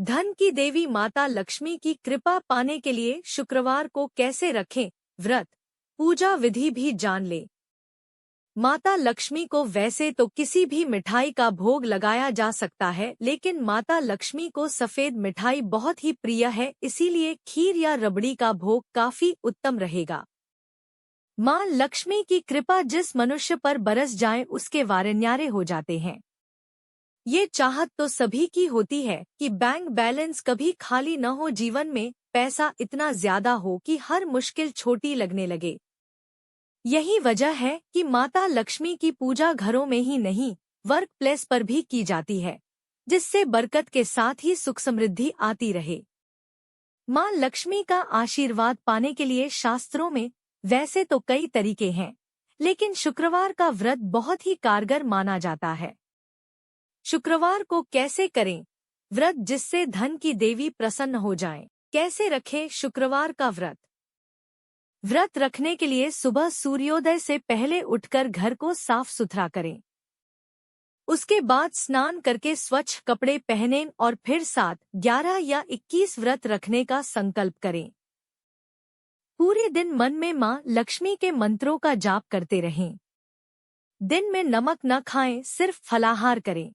धन की देवी माता लक्ष्मी की कृपा पाने के लिए शुक्रवार को कैसे रखें व्रत, पूजा विधि भी जान ले। माता लक्ष्मी को वैसे तो किसी भी मिठाई का भोग लगाया जा सकता है, लेकिन माता लक्ष्मी को सफेद मिठाई बहुत ही प्रिय है, इसीलिए खीर या रबड़ी का भोग काफी उत्तम रहेगा। मां लक्ष्मी की कृपा जिस मनुष्य पर बरस जाए उसके वारन्यारे हो जाते हैं। ये चाहत तो सभी की होती है कि बैंक बैलेंस कभी खाली न हो, जीवन में पैसा इतना ज्यादा हो कि हर मुश्किल छोटी लगने लगे। यही वजह है कि माता लक्ष्मी की पूजा घरों में ही नहीं, वर्क प्लेस पर भी की जाती है, जिससे बरकत के साथ ही सुख समृद्धि आती रहे। मां लक्ष्मी का आशीर्वाद पाने के लिए शास्त्रों में वैसे तो कई तरीके हैं, लेकिन शुक्रवार का व्रत बहुत ही कारगर माना जाता है। शुक्रवार को कैसे करें व्रत जिससे धन की देवी प्रसन्न हो जाए? कैसे रखें शुक्रवार का व्रत? व्रत रखने के लिए सुबह सूर्योदय से पहले उठकर घर को साफ सुथरा करें। उसके बाद स्नान करके स्वच्छ कपड़े पहनें और फिर 7, 11 या 21 व्रत रखने का संकल्प करें। पूरे दिन मन में मां लक्ष्मी के मंत्रों का जाप करते रहें। दिन में नमक न खाएं, सिर्फ फलाहार करें।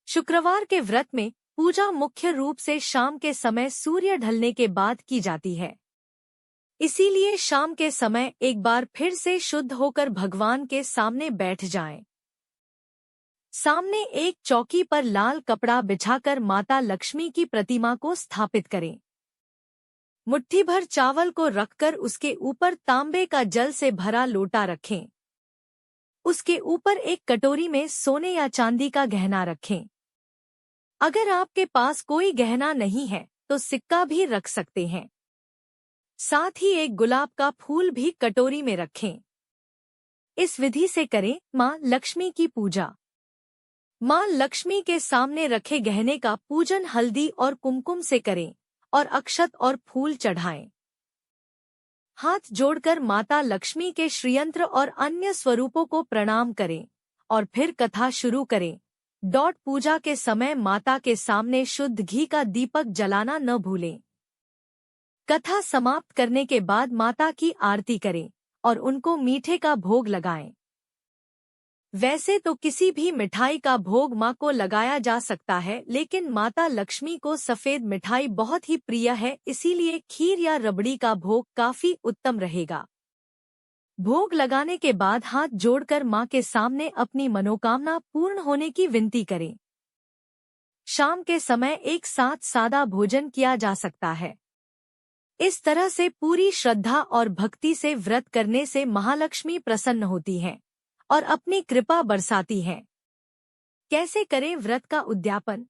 शुक्रवार के व्रत में पूजा मुख्य रूप से शाम के समय सूर्य ढलने के बाद की जाती है, इसीलिए शाम के समय एक बार फिर से शुद्ध होकर भगवान के सामने बैठ जाएं। सामने एक चौकी पर लाल कपड़ा बिछाकर माता लक्ष्मी की प्रतिमा को स्थापित करें। मुट्ठी भर चावल को रखकर उसके ऊपर तांबे का जल से भरा लोटा रखें। उसके ऊपर एक कटोरी में सोने या चांदी का गहना रखें। अगर आपके पास कोई गहना नहीं है तो सिक्का भी रख सकते हैं। साथ ही एक गुलाब का फूल भी कटोरी में रखें। इस विधि से करें मां लक्ष्मी की पूजा। मां लक्ष्मी के सामने रखे गहने का पूजन हल्दी और कुमकुम से करें और अक्षत और फूल चढ़ाएं। हाथ जोड़कर माता लक्ष्मी के श्रीयंत्र और अन्य स्वरूपों को प्रणाम करें और फिर कथा शुरू करें। पूजा के समय माता के सामने शुद्ध घी का दीपक जलाना न भूलें। कथा समाप्त करने के बाद माता की आरती करें और उनको मीठे का भोग लगाएं। वैसे तो किसी भी मिठाई का भोग मां को लगाया जा सकता है, लेकिन माता लक्ष्मी को सफेद मिठाई बहुत ही प्रिय है, इसीलिए खीर या रबड़ी का भोग काफी उत्तम रहेगा। भोग लगाने के बाद हाथ जोड़कर मां के सामने अपनी मनोकामना पूर्ण होने की विनती करें। शाम के समय एक साथ सादा भोजन किया जा सकता है। इस तरह से पूरी श्रद्धा और भक्ति से व्रत करने से महालक्ष्मी प्रसन्न होती हैं और अपनी कृपा बरसाती हैं। कैसे करें व्रत का उद्यापन?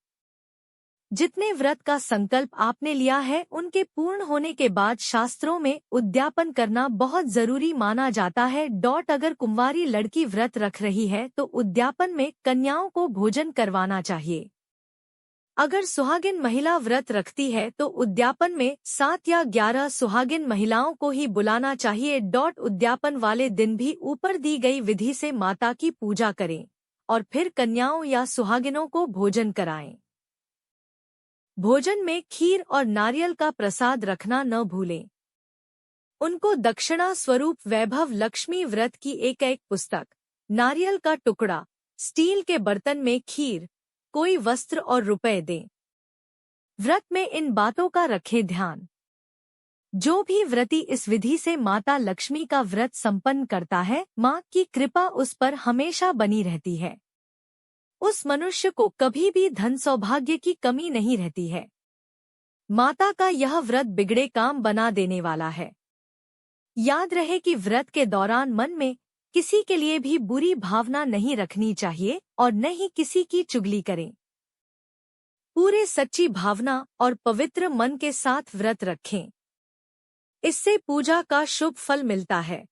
जितने व्रत का संकल्प आपने लिया है उनके पूर्ण होने के बाद शास्त्रों में उद्यापन करना बहुत जरूरी माना जाता है। अगर कुंवारी लड़की व्रत रख रही है तो उद्यापन में कन्याओं को भोजन करवाना चाहिए। अगर सुहागिन महिला व्रत रखती है तो उद्यापन में 7 या 11 सुहागिन महिलाओं को ही बुलाना चाहिए। उद्यापन वाले दिन भी ऊपर दी गई विधि से माता की पूजा करें और फिर कन्याओं या सुहागिनों को भोजन कराएं। भोजन में खीर और नारियल का प्रसाद रखना न भूलें। उनको दक्षिणा स्वरूप वैभव लक्ष्मी व्रत की एक पुस्तक, नारियल का टुकड़ा, स्टील के बर्तन में खीर, कोई वस्त्र और रुपए दें। व्रत में इन बातों का रखें ध्यान। जो भी व्रती इस विधि से माता लक्ष्मी का व्रत संपन्न करता है, मां की कृपा उस पर हमेशा बनी रहती है। उस मनुष्य को कभी भी धन सौभाग्य की कमी नहीं रहती है। माता का यह व्रत बिगड़े काम बना देने वाला है। याद रहे कि व्रत के दौरान मन में किसी के लिए भी बुरी भावना नहीं रखनी चाहिए और न ही किसी की चुगली करें। पूरे सच्ची भावना और पवित्र मन के साथ व्रत रखें। इससे पूजा का शुभ फल मिलता है।